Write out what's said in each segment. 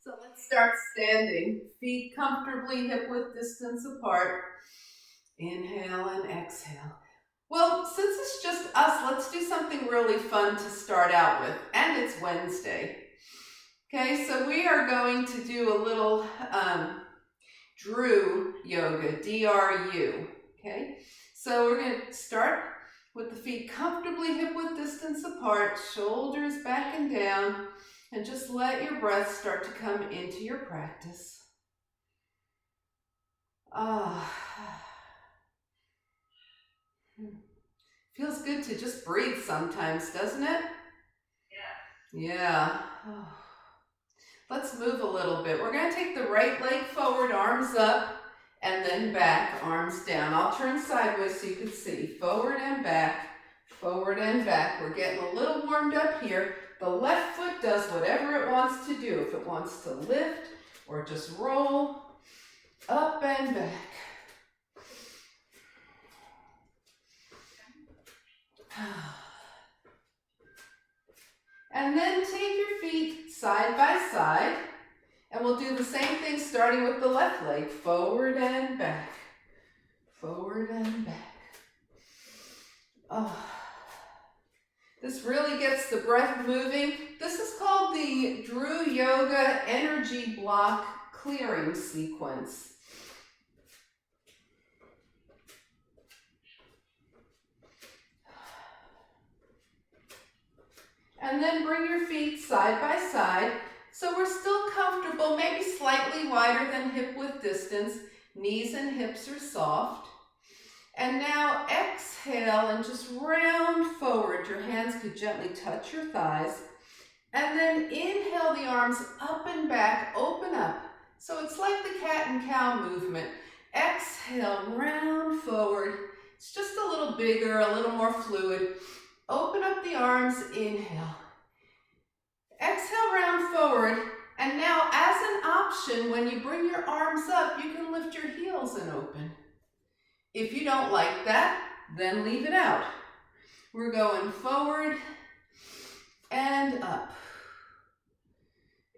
So let's start standing. Feet comfortably hip width distance apart. Inhale and exhale. Well, since it's just us, let's do something really fun to start out with. And it's Wednesday. Okay, so we are going to do a little Drew yoga, D-R-U. Okay, so we're going to start with the feet comfortably hip width distance apart, shoulders back and down, and just let your breath start to come into your practice. Feels good to just breathe sometimes, doesn't it? Yeah. Let's move a little bit. We're going to take the right leg forward, arms up, and then back, arms down. I'll turn sideways so you can see. Forward and back, forward and back. We're getting a little warmed up here. The left foot does whatever it wants to do. If it wants to lift or just roll, up and back. And then take your feet side by side, and we'll do the same thing starting with the left leg, forward and back, forward and back. This really gets the breath moving. This is called the Drew Yoga Energy Block Clearing Sequence. And then bring your feet side by side. So we're still comfortable, maybe slightly wider than hip width distance. Knees and hips are soft. And now exhale and just round forward. Your hands could gently touch your thighs. And then inhale the arms up and back, open up. So it's like the cat and cow movement. Exhale, round forward. It's just a little bigger, a little more fluid. Open up the arms, inhale. Exhale, round forward. And now as an option, when you bring your arms up, you can lift your heels and open. If you don't like that, then leave it out. We're going forward and up.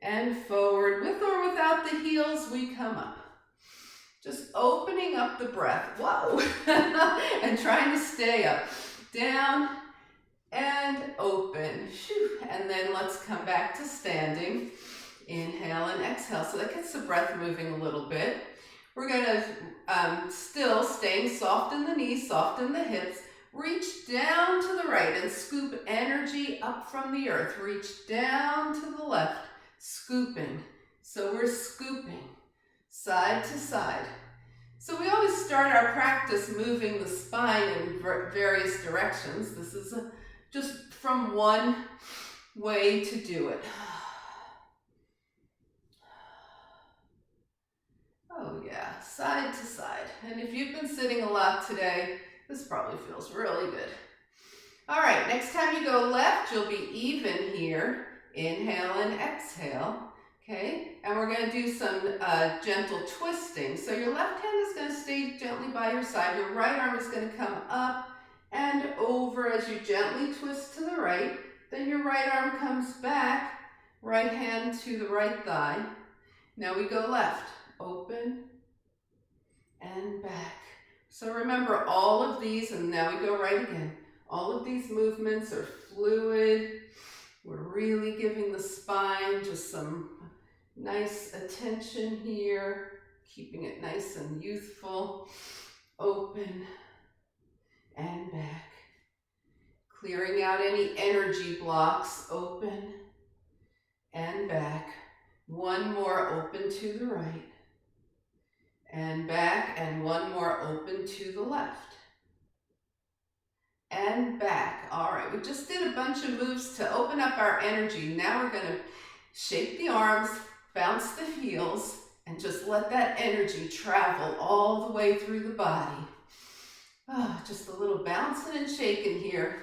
And forward, with or without the heels, we come up. Just opening up the breath. Whoa! And trying to stay up. Down and open. And then let's come back to standing. Inhale and exhale. So that gets the breath moving a little bit. We're going to still staying soft in the knees, soft in the hips. Reach down to the right and scoop energy up from the earth. Reach down to the left, scooping. So we're scooping side to side. So we always start our practice moving the spine in various directions. This is just from one way to do it. Oh yeah, side to side. And if you've been sitting a lot today, this probably feels really good. All right, next time you go left, you'll be even here. Inhale and exhale. Okay, and we're going to do some gentle twisting. So your left hand is going to stay gently by your side. Your right arm is going to come up and over as you gently twist to the right. Then your right arm comes back, right hand to the right thigh. Now we go left, open and back. So remember all of these, and now we go right again. All of these movements are fluid. We're really giving the spine just some nice attention here, keeping it nice and youthful. Open and back. Clearing out any energy blocks. Open and back. One more, open to the right. And back, and one more, open to the left. And back. All right, we just did a bunch of moves to open up our energy. Now we're going to shake the arms, bounce the heels, and just let that energy travel all the way through the body. Just a little bouncing and shaking here.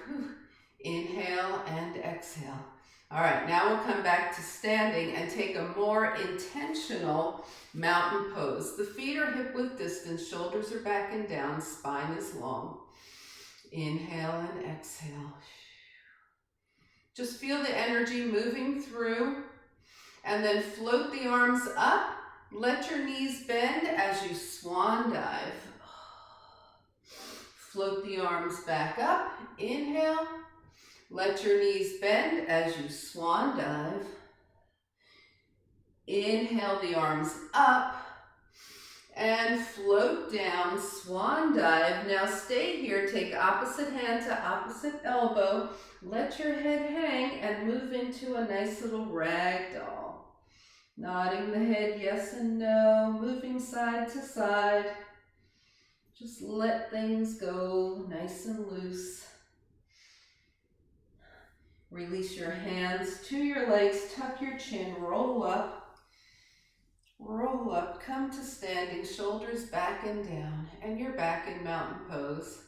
Inhale and exhale. All right, now we'll come back to standing and take a more intentional mountain pose. The feet are hip width distance, shoulders are back and down, spine is long. Inhale and exhale. Just feel the energy moving through. And then float the arms up. Let your knees bend as you swan dive. Float the arms back up. Inhale. Let your knees bend as you swan dive. Inhale the arms up. And float down, swan dive. Now stay here, take opposite hand to opposite elbow. Let your head hang and move into a nice little rag doll. Nodding the head yes and no, moving side to side. Just let things go nice and loose. Release your hands to your legs, tuck your chin, roll up. Roll up, come to standing, shoulders back and down, and you're back in mountain pose.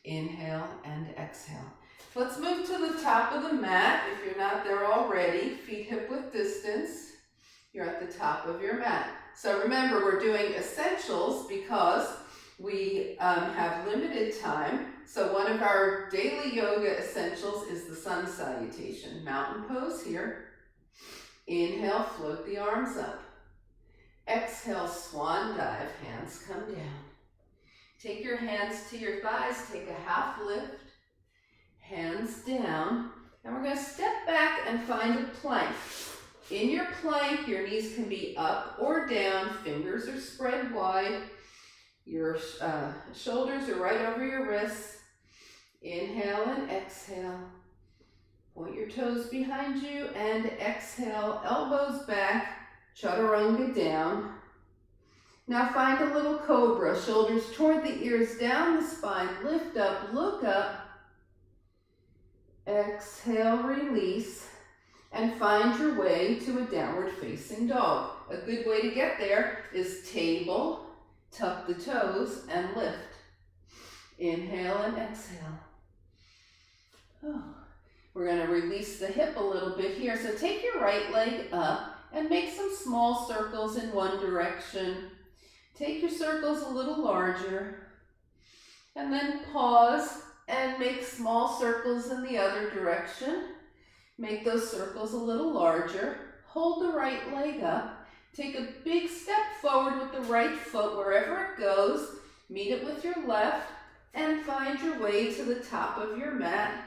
Inhale and exhale. Let's move to the top of the mat. If you're not there already, feet hip width distance. You're at the top of your mat. So remember, we're doing essentials because we have limited time. So one of our daily yoga essentials is the sun salutation. Mountain pose here. Inhale, float the arms up. Exhale, swan dive, hands come down. Take your hands to your thighs, take a half lift, hands down, and we're going to step back and find a plank. In your plank, your knees can be up or down, fingers are spread wide, your shoulders are right over your wrists. Inhale and exhale. Point your toes behind you and exhale, elbows back. Chaturanga down. Now find a little cobra, shoulders toward the ears, down the spine, lift up, look up. Exhale, release, and find your way to a downward facing dog. A good way to get there is table, tuck the toes, and lift. Inhale and exhale. We're going to release the hip a little bit here. So take your right leg up and make some small circles in one direction. Take your circles a little larger. And then pause and make small circles in the other direction. Make those circles a little larger. Hold the right leg up. Take a big step forward with the right foot wherever it goes. Meet it with your left and find your way to the top of your mat.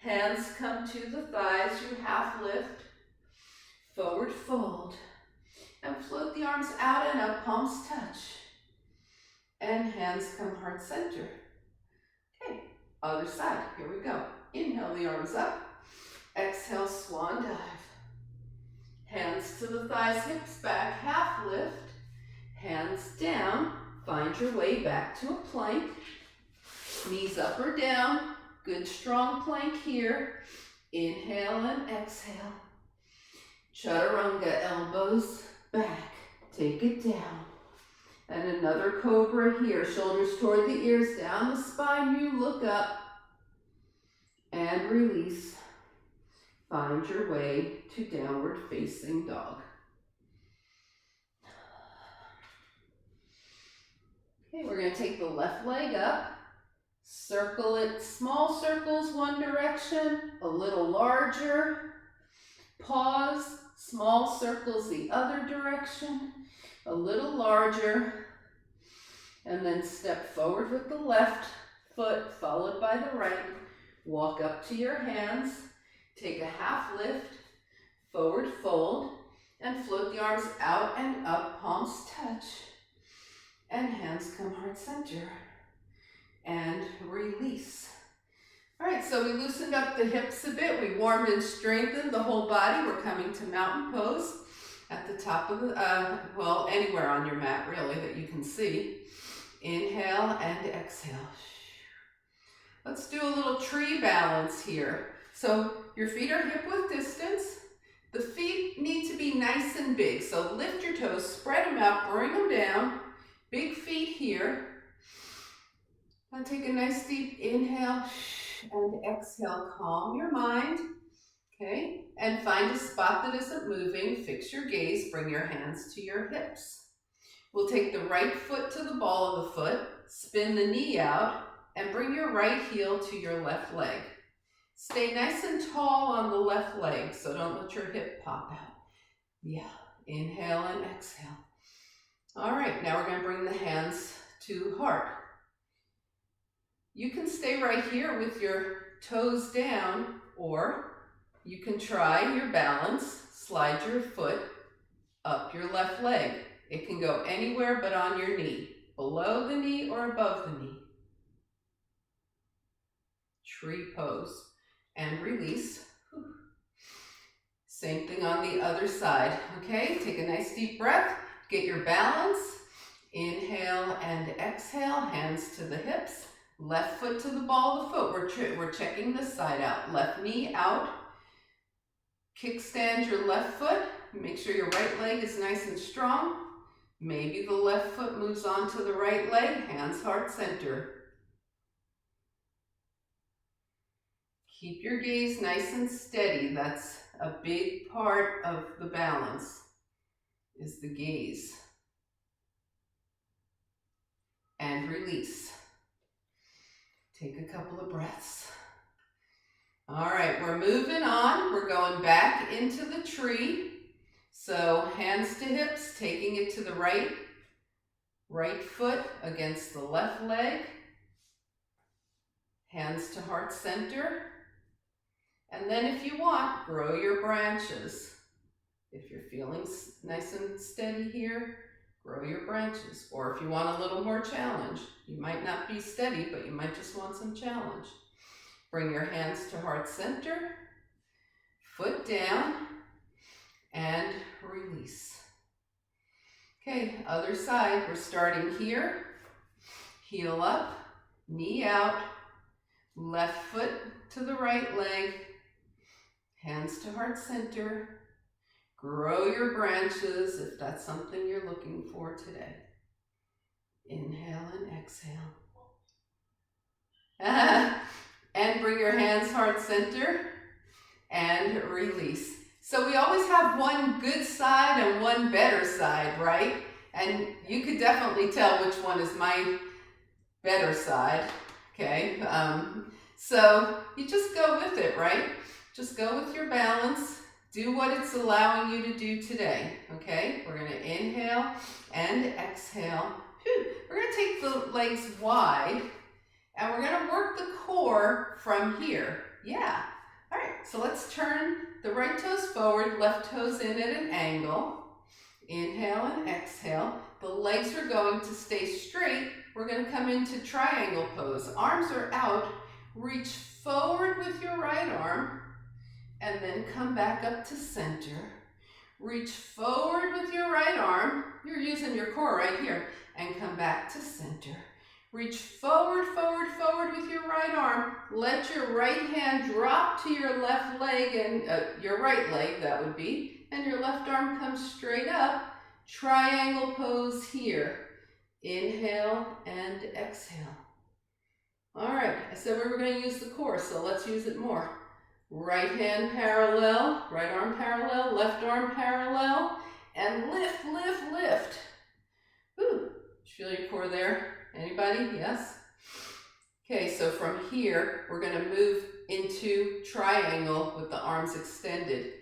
Hands come to the thighs, you half lift. Forward fold, and float the arms out and up, palms touch, and hands come heart center. Okay, other side, here we go. Inhale the arms up, exhale, swan dive. Hands to the thighs, hips back, half lift, hands down, find your way back to a plank, knees up or down, good strong plank here. Inhale and exhale. Chaturanga, elbows back, take it down. And another cobra here, shoulders toward the ears, down the spine, you look up. And release. Find your way to downward facing dog. Okay, we're going to take the left leg up, circle it, small circles one direction, a little larger, pause, small circles the other direction, a little larger, and then step forward with the left foot, followed by the right. Walk up to your hands, take a half lift, forward fold, and float the arms out and up, palms touch, and hands come heart center, and release. All right, so we loosened up the hips a bit. We warmed and strengthened the whole body. We're coming to mountain pose at the top of the, well, anywhere on your mat, really, that you can see. Inhale and exhale. Let's do a little tree balance here. So your feet are hip width distance. The feet need to be nice and big. So lift your toes, spread them out, bring them down. Big feet here. Now take a nice deep inhale and exhale. Calm your mind, okay? And find a spot that isn't moving. Fix your gaze. Bring your hands to your hips. We'll take the right foot to the ball of the foot, spin the knee out, and bring your right heel to your left leg. Stay nice and tall on the left leg, so don't let your hip pop out. Yeah, inhale and exhale. All right, now we're going to bring the hands to heart. You can stay right here with your toes down, or you can try your balance. Slide your foot up your left leg. It can go anywhere but on your knee, below the knee or above the knee. Tree pose and release. Same thing on the other side, okay? Take a nice deep breath, get your balance. Inhale and exhale, hands to the hips, left foot to the ball of the foot. We're checking this side out. Left knee out. Kickstand your left foot. Make sure your right leg is nice and strong. Maybe the left foot moves on to the right leg, hands heart center. Keep your gaze nice and steady. That's a big part of the balance, is the gaze. And release. Take a couple of breaths. All right, we're moving on. We're going back into the tree. So hands to hips, taking it to the right foot against the left leg. Hands to heart center. And then if you want, grow your branches. If you're feeling nice and steady here, grow your branches. Or if you want a little more challenge, you might not be steady, but you might just want some challenge. Bring your hands to heart center, foot down, and release. Okay, other side, we're starting here. Heel up, knee out, left foot to the right leg, hands to heart center. Grow your branches if that's something you're looking for today. Inhale and exhale. And bring your hands heart center and release. So we always have one good side and one better side, right? And you could definitely tell which one is my better side, okay? So you just go with it, right? Just go with your balance. Do what it's allowing you to do today, okay? We're gonna inhale and exhale. We're gonna take the legs wide and we're gonna work the core from here. Yeah, all right, so let's turn the right toes forward, left toes in at an angle. Inhale and exhale. The legs are going to stay straight. We're gonna come into triangle pose. Arms are out, reach forward with your right arm, and then come back up to center. Reach forward with your right arm. You're using your core right here. And come back to center. Reach forward, forward, forward with your right arm. Let your right hand drop to your left leg, and your right leg, that would be. And your left arm comes straight up. Triangle pose here. Inhale and exhale. All right, I said we were going to use the core, so let's use it more. Right hand parallel, right arm parallel, left arm parallel, and lift, lift, lift. Ooh, feel your core there? Anybody? Yes? Okay, so from here, we're going to move into triangle with the arms extended.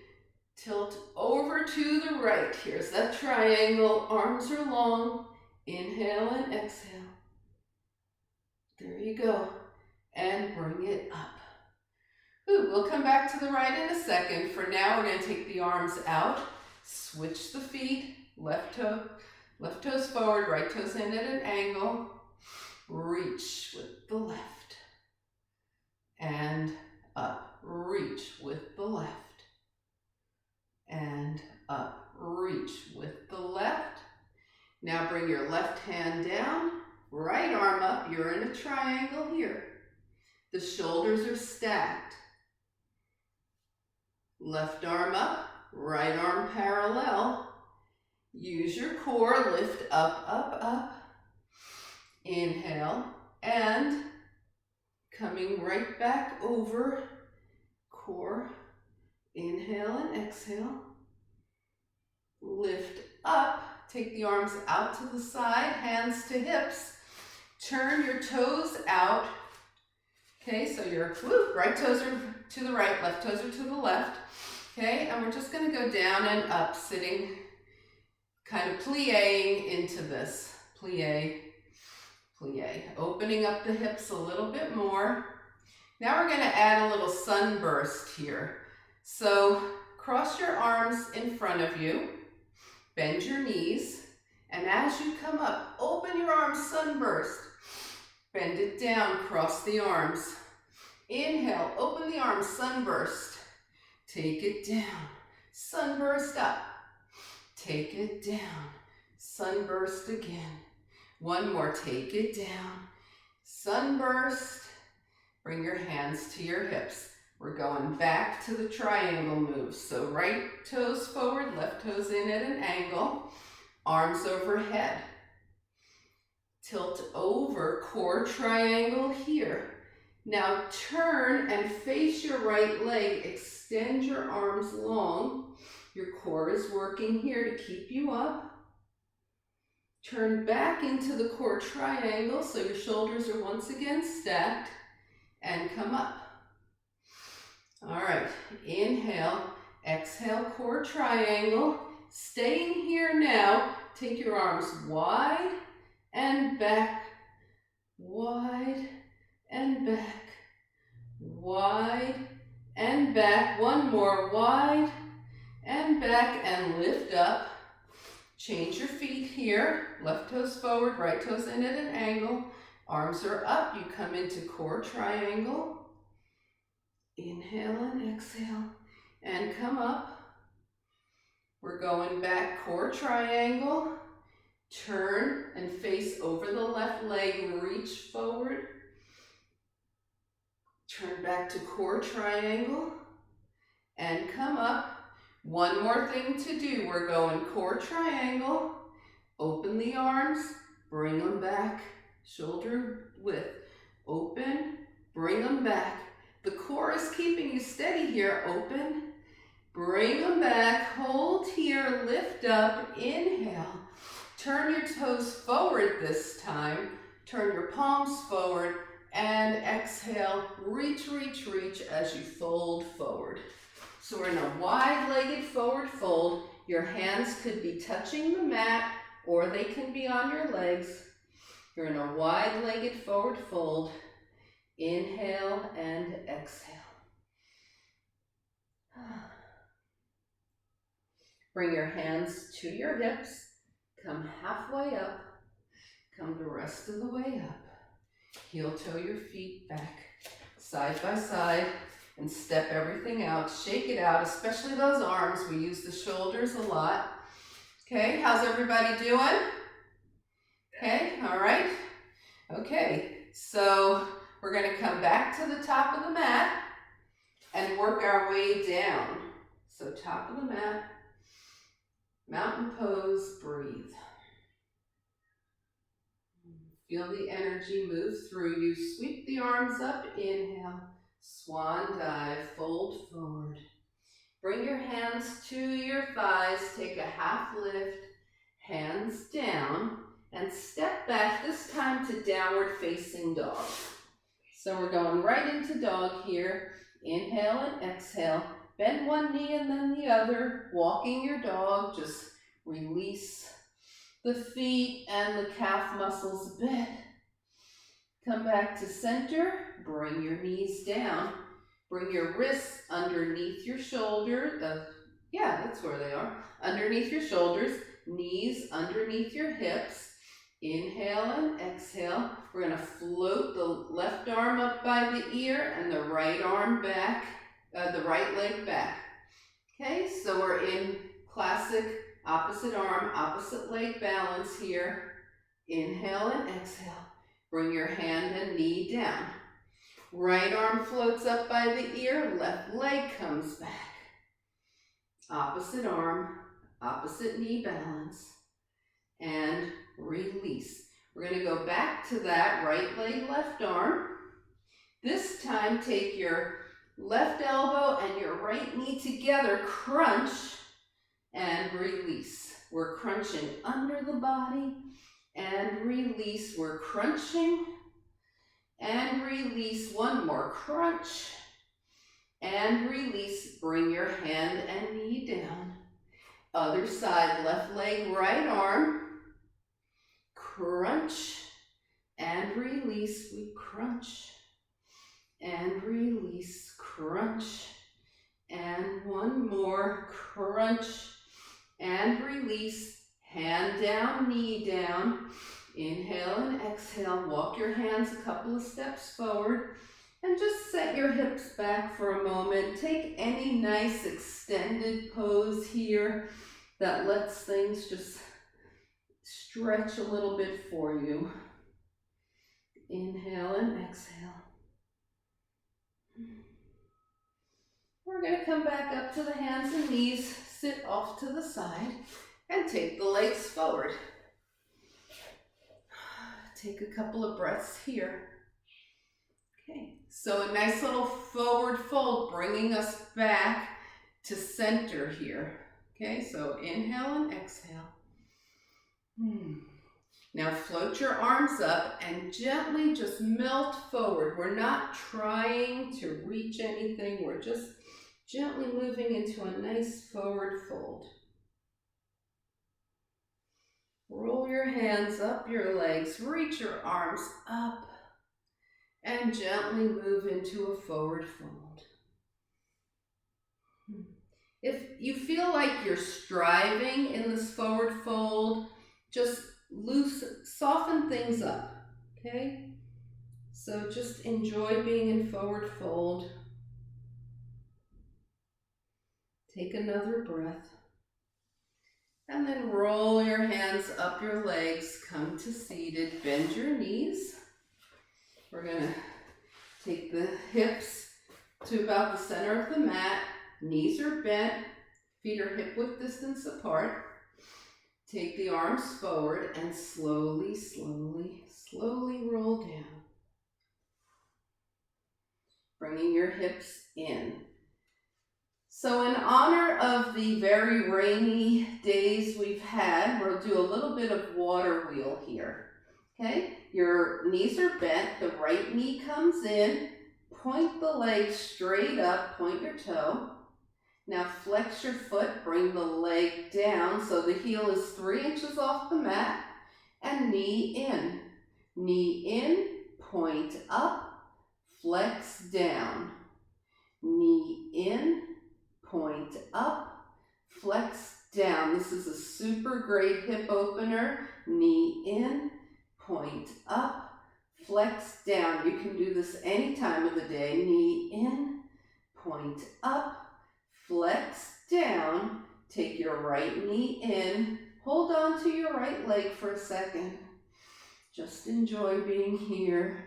Tilt over to the right. Here's that triangle. Arms are long. Inhale and exhale. There you go. And bring it up. Ooh, we'll come back to the right in a second. For now, we're going to take the arms out, switch the feet, left toes forward, right toes in at an angle. Reach with the left and up. Reach with the left and up. Reach with the left. Now bring your left hand down, right arm up. You're in a triangle here. The shoulders are stacked. Left arm up, right arm parallel. Use your core, lift up, up, up. Inhale, and coming right back over, core. Inhale and exhale. Lift up, take the arms out to the side, hands to hips. Turn your toes out. Okay, so your right toes are to the right, left toes are to the left. Okay, and we're just going to go down and up, sitting, kind of plieing into this. Plie, plie. Opening up the hips a little bit more. Now we're going to add a little sunburst here. So cross your arms in front of you, bend your knees, and as you come up, open your arms, sunburst. Bend it down, cross the arms. Inhale, open the arms, sunburst. Take it down, sunburst up. Take it down, sunburst again. One more, take it down, sunburst. Bring your hands to your hips. We're going back to the triangle move. So right toes forward, left toes in at an angle, arms overhead. Tilt over, core triangle here. Now turn and face your right leg. Extend your arms long. Your core is working here to keep you up. Turn back into the core triangle so your shoulders are once again stacked. And come up. All right, inhale, exhale, core triangle. Staying here now, take your arms wide and back, wide and back, wide and back. One more, wide and back, and lift up. Change your feet here, left toes forward, right toes in at an angle. Arms are up, you come into core triangle. Inhale and exhale, and come up. We're going back, core triangle. Turn and face over the left leg, reach forward. Turn back to core triangle, and come up. One more thing to do, we're going core triangle. Open the arms, bring them back. Shoulder width, open, bring them back. The core is keeping you steady here. Open, bring them back, hold here, lift up, inhale. Turn your toes forward this time. Turn your palms forward and exhale. Reach, reach, reach as you fold forward. So we're in a wide-legged forward fold. Your hands could be touching the mat or they can be on your legs. You're in a wide-legged forward fold. Inhale and exhale. Bring your hands to your hips. Come halfway up. Come the rest of the way up. Heel toe your feet back, side by side, and step everything out. Shake it out, especially those arms. We use the shoulders a lot. Okay, how's everybody doing? Okay, all right. Okay, so we're going to come back to the top of the mat and work our way down. So top of the mat, mountain pose, breathe. Feel the energy move through you. Sweep the arms up, inhale, swan dive, fold forward. Bring your hands to your thighs, take a half lift, hands down, and step back, this time to downward facing dog. So we're going right into dog here. Inhale and exhale. Bend one knee and then the other. Walking your dog, just release the feet and the calf muscles a bit. Come back to center. Bring your knees down. Bring your wrists underneath your shoulders. Yeah, that's where they are. Underneath your shoulders. Knees underneath your hips. Inhale and exhale. We're going to float the left arm up by the ear and the right arm back, the right leg back. Okay, so we're in classic opposite arm, opposite leg balance here. Inhale and exhale. Bring your hand and knee down. Right arm floats up by the ear, left leg comes back. Opposite arm, opposite knee balance. And release. We're going to go back to that right leg, left arm. This time take your left elbow and your right knee together, crunch and release. We're crunching under the body and release. We're crunching and release. One more crunch and release. Bring your hand and knee down. Other side, left leg, right arm. Crunch and release. We crunch and release. Crunch and one more. Crunch and release. Hand down, knee down. Inhale and exhale. Walk your hands a couple of steps forward and just set your hips back for a moment. Take any nice extended pose here that lets things just stretch a little bit for you. Inhale and exhale. We're going to come back up to the hands and knees, sit off to the side, and take the legs forward. Take a couple of breaths here. Okay, so a nice little forward fold, bringing us back to center here. Okay, so inhale and exhale. Now float your arms up and gently just melt forward. We're not trying to reach anything. We're just gently moving into a nice forward fold. Roll your hands up your legs, reach your arms up, and gently move into a forward fold. If you feel like you're striving in this forward fold, just soften things up, okay? So just enjoy being in forward fold. Take another breath. And then roll your hands up your legs, come to seated, bend your knees. We're gonna take the hips to about the center of the mat. Knees are bent, feet are hip width distance apart. Take the arms forward and slowly, slowly, slowly roll down. Bringing your hips in. So in honor of the very rainy days we've had, we'll do a little bit of water wheel here. Okay, your knees are bent, the right knee comes in, point the leg straight up, point your toe. Now flex your foot, bring the leg down so the heel is 3 inches off the mat, and knee in. Knee in, point up, flex down. Knee in, point up, flex down. This is a super great hip opener. Knee in, point up, flex down. You can do this any time of the day. Knee in, point up, flex down. Take your right knee in. Hold on to your right leg for a second. Just enjoy being here.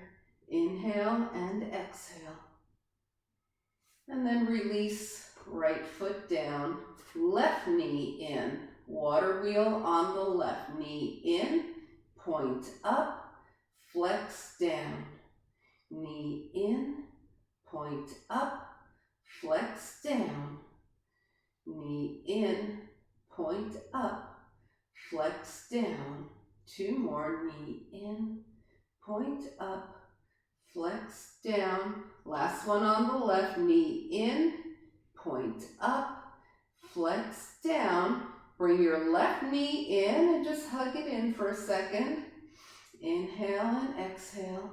Inhale and exhale. And then release. Right foot down, left knee in, water wheel on the left. Knee in, point up, flex down. Knee in, point up, flex down. Knee in, point up, flex down. 2 more, knee in, point up, flex down. Last one on the left, knee in, point up, flex down. Bring your left knee in and just hug it in for a second. Inhale and exhale.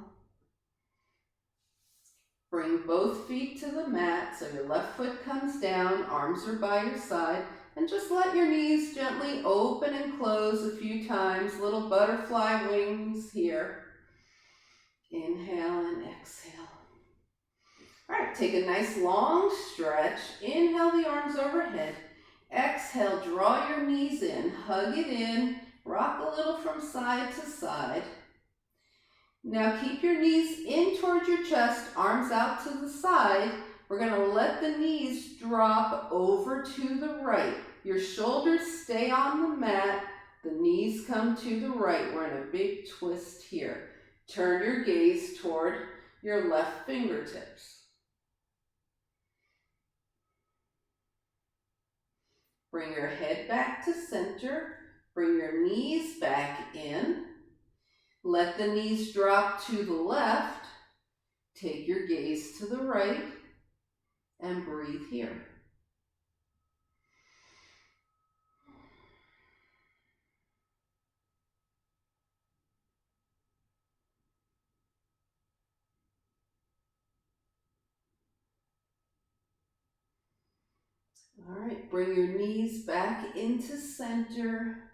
Bring both feet to the mat so your left foot comes down, arms are by your side, and just let your knees gently open and close a few times. Little butterfly wings here. Inhale and exhale. All right, take a nice long stretch. Inhale the arms overhead. Exhale, draw your knees in, hug it in, rock a little from side to side. Now keep your knees in towards your chest, arms out to the side. We're going to let the knees drop over to the right. Your shoulders stay on the mat, the knees come to the right. We're in a big twist here. Turn your gaze toward your left fingertips. Bring your head back to center. Bring your knees back in. Let the knees drop to the left. Take your gaze to the right. and breathe here. All right, bring your knees back into center.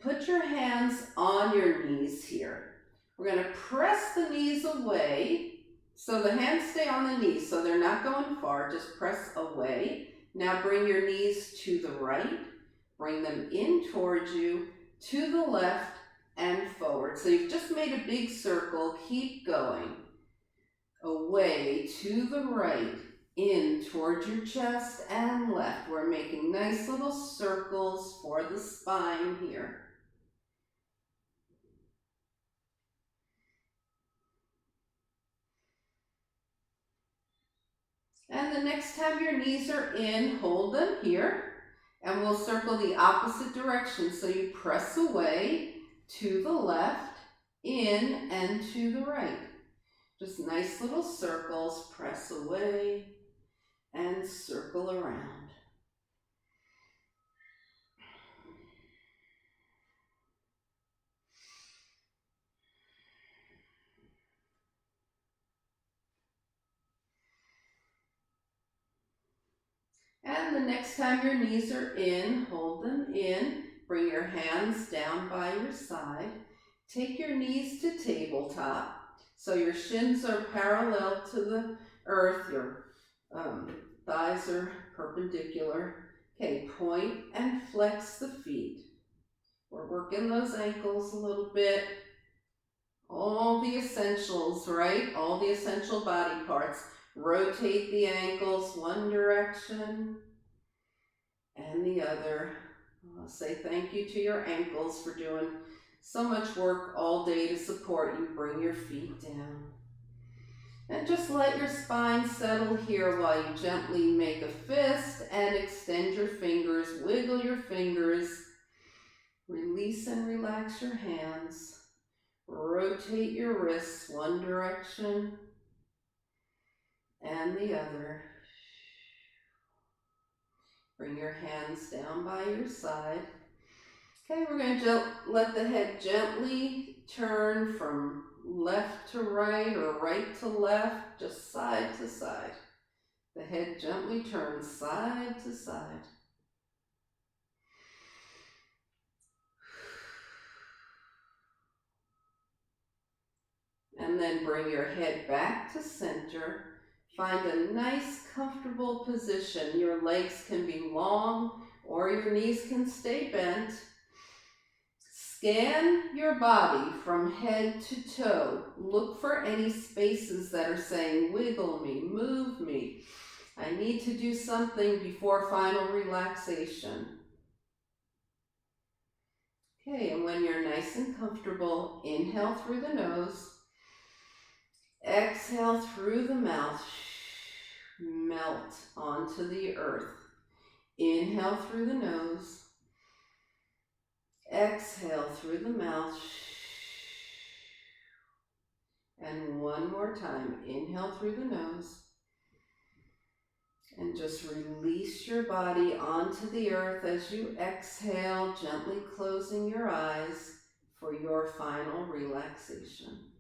Put your hands on your knees here. We're going to press the knees away. So the hands stay on the knees, so they're not going far. Just press away. Now bring your knees to the right. Bring them in towards you, to the left, and forward. So you've just made a big circle. Keep going. Away to the right, in towards your chest and left. We're making nice little circles for the spine here. And the next time your knees are in, hold them here. And we'll circle the opposite direction. So you press away to the left, in, and to the right. Just nice little circles. Press away and circle around. And the next time your knees are in, hold them in. Bring your hands down by your side. Take your knees to tabletop. So your shins are parallel to the earth. Your thighs are perpendicular. Okay, point and flex the feet. We're working those ankles a little bit. All the essentials, right? All the essential body parts. Rotate the ankles one direction and the other. Say thank you to your ankles for doing so much work all day to support you. Bring your feet down. And just let your spine settle here while you gently make a fist and extend your fingers. Wiggle your fingers. Release and relax your hands. Rotate your wrists one direction and the other. Bring your hands down by your side. Okay, we're going to let the head gently turn from left to right or right to left, just side to side. The head gently turns side to side. And then bring your head back to center. Find a nice, comfortable position. Your legs can be long or your knees can stay bent. Scan your body from head to toe. Look for any spaces that are saying, wiggle me, move me. I need to do something before final relaxation. Okay, and when you're nice and comfortable, inhale through the nose. Exhale through the mouth. Melt onto the earth. Inhale through the nose. Exhale through the mouth. And one more time. Inhale through the nose. And just release your body onto the earth as you exhale, gently closing your eyes for your final relaxation.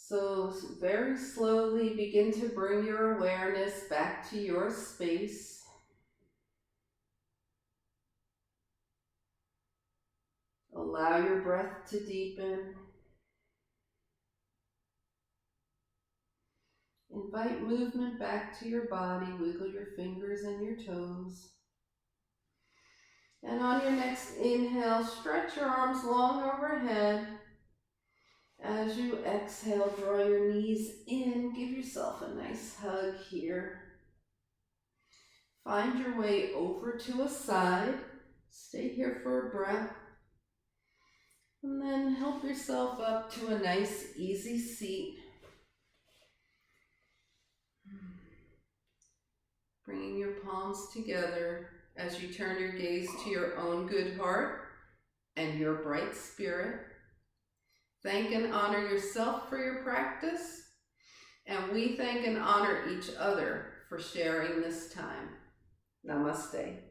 So very slowly begin to bring your awareness back to your space. Allow your breath to deepen. Invite movement back to your body. Wiggle your fingers and your toes. And on your next inhale, stretch your arms long overhead. As you exhale, draw your knees in. Give yourself a nice hug here. Find your way over to a side. Stay here for a breath. And then help yourself up to a nice, easy seat. Bringing your palms together as you turn your gaze to your own good heart and your bright spirit. Thank and honor yourself for your practice, and we thank and honor each other for sharing this time. Namaste.